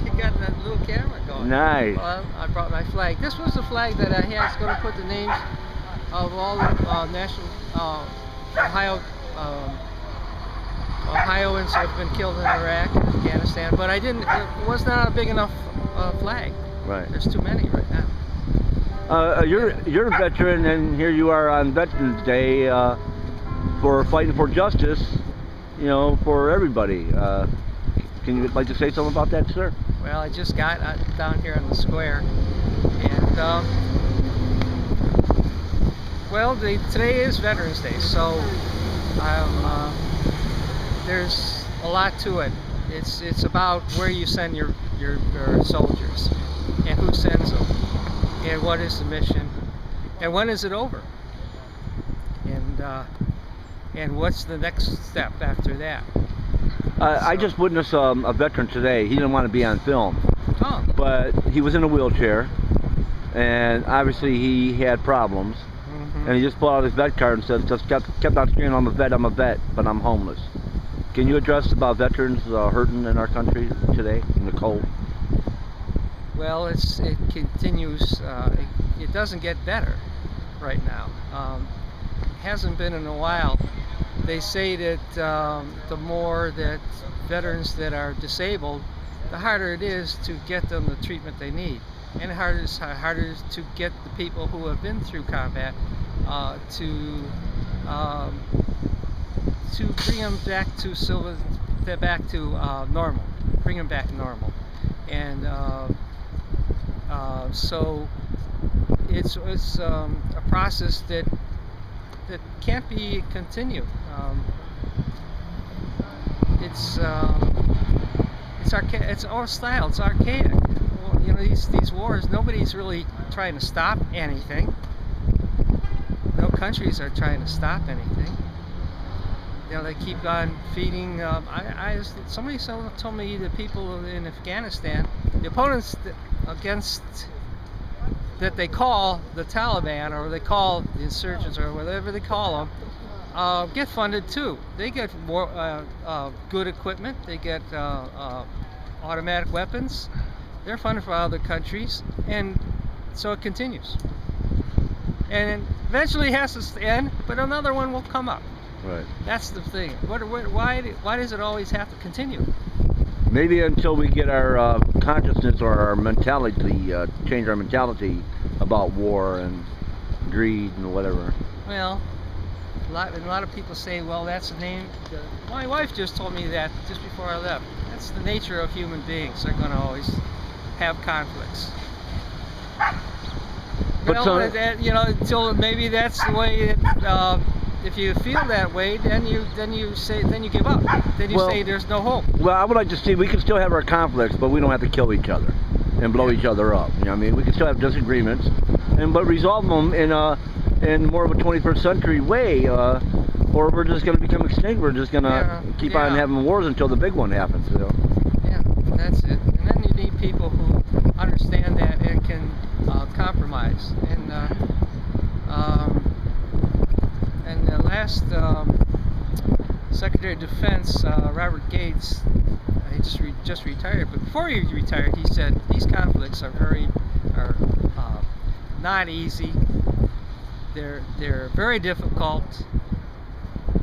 You got that little camera going. Nice. Well, I brought my flag. This was the flag that I had. I was going to put the names of all the national Ohioans who have been killed in Iraq and Afghanistan, but I didn't. It was not a big enough flag. Right. There's too many right now. You're a veteran, and here you are on Veterans Day for fighting for justice. You know, for everybody. Can you like to say something about that, sir? Well, I just got down here on the square, and well, today is Veterans Day, so there's a lot to it. It's about where you send your soldiers, and who sends them, and what is the mission, and when is it over, and what's the next step after that. I just witnessed a veteran today. He didn't want to be on film, but he was in a wheelchair, and obviously he had problems. And he just pulled out his vet card and said, just kept on screaming, I'm a vet, but I'm homeless. Can you address about veterans hurting in our country today in the cold? Well, it continues. It doesn't get better right now. It hasn't been in a while. They say that the more that veterans that are disabled, the harder it is to get them the treatment they need, and harder to get the people who have been through combat to bring them back to normal, bring them back normal, and so it's a process that can't be continued. It's old style. It's archaic. Well, you know, these wars. Nobody's really trying to stop anything. No countries are trying to stop anything. You know, they keep on feeding. Somebody told me the people in Afghanistan, the opponents against that they call the Taliban, or they call the insurgents, or whatever they call them, get funded too. They get more good equipment. They get automatic weapons. They're funded for other countries, and so it continues. And eventually it has to end, but another one will come up. Right. That's the thing. Why does it always have to continue? Maybe until we get our consciousness or our mentality, change our mentality about war and greed and whatever. Well, a lot of people say, well, that's the name. My wife just told me that just before I left. That's the nature of human beings. They're going to always have conflicts. But well, you know, until maybe that's the way. If you feel that way, then you give up. Then you say there's no hope. Well, I would like to see we can still have our conflicts, but we don't have to kill each other and blow each other up. You know what I mean? We can still have disagreements, but resolve them in more of a 21st century way, or we're just going to become extinct. We're just going to keep on having wars until the big one happens. You know? Yeah, that's it. And then you need people who understand that and can compromise. And the last Secretary of Defense, Robert Gates, he just retired. But before he retired, he said these conflicts are not easy. They're very difficult.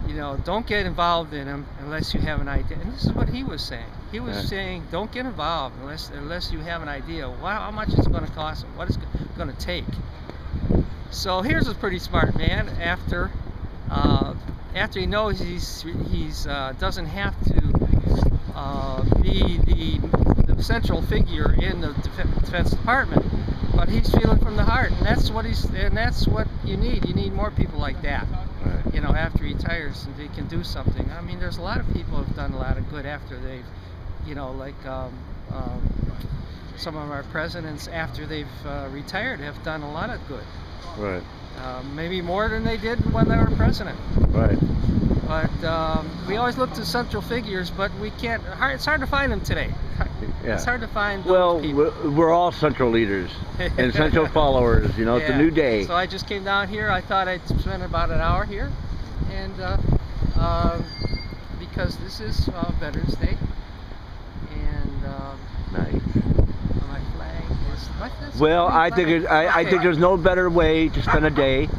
You know, don't get involved in them unless you have an idea. And this is what he was saying. He was saying, don't get involved unless you have an idea how much it's going to cost and what it's going to take. So here's a pretty smart man. After he knows he's doesn't have to be the central figure in the Defense Department, but he's feeling from the heart, and that's what you need. You need more people like that. Right. You know, after he retires, and they can do something. I mean, there's a lot of people who've done a lot of good after they've, you know, like some of our presidents after they've retired have done a lot of good. Right. Maybe more than they did when they were president. Right. But we always look to central figures, but we can't. It's hard to find them today. Yeah. It's hard to find those people. We're all central leaders and central followers. You know, it's a new day. So I just came down here. I thought I'd spend about an hour here, and because this is Veterans Day, and nice. Well, I think there's no better way to spend a day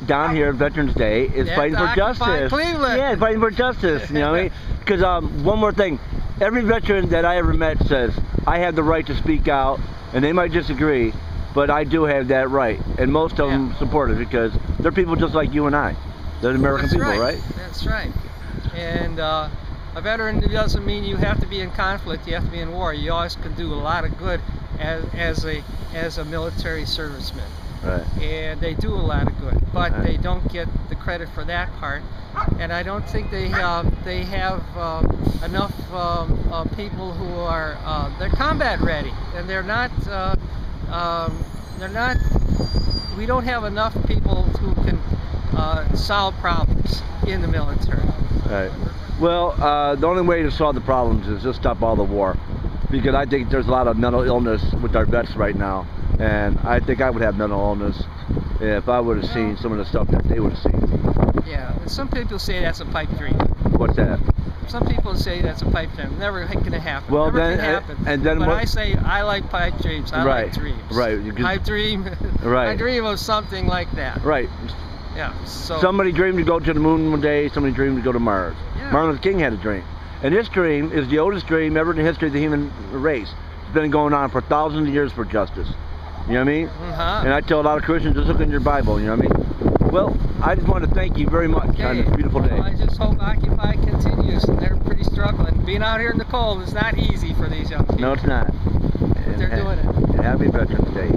down here, Veterans Day, is fighting for justice. Cleveland. Yeah, fighting for justice. You know what I mean? Because one more thing, every veteran that I ever met says I have the right to speak out, and they might disagree, but I do have that right, and most of them support it because they're people just like you and I. They're American people, right? That's right. And a veteran doesn't mean you have to be in conflict, you have to be in war. You always can do a lot of good as a military serviceman. Right. And they do a lot of good, but they don't get the credit for that part. And I don't think they have enough people who are they're combat ready, and they're not. We don't have enough people who can solve problems in the military. Right. Well, the only way to solve the problems is just stop all the war, because I think there's a lot of mental illness with our vets right now, and I think I would have mental illness if I would have seen some of the stuff that they would have seen. Yeah, and some people say that's a pipe dream. What's that? Some people say that's a pipe dream. Never going to happen. Well, Never then, can happen. And then but what? I say I like pipe dreams. I like dreams. Right. I dream. Right. I dream of something like that. Right. Yeah. So somebody dreamed to go to the moon one day. Somebody dreamed to go to Mars. Yeah. Martin Luther King had a dream, and this dream is the oldest dream ever in the history of the human race. It's been going on for thousands of years for justice. You know what I mean? And I tell a lot of Christians, just look in your Bible. You know what I mean? Well, I just want to thank you very much on this beautiful day. Well, I just hope Occupy continues, and they're pretty struggling. Being out here in the cold is not easy for these young people. No, it's not. But they're doing it. Happy Veterans Day.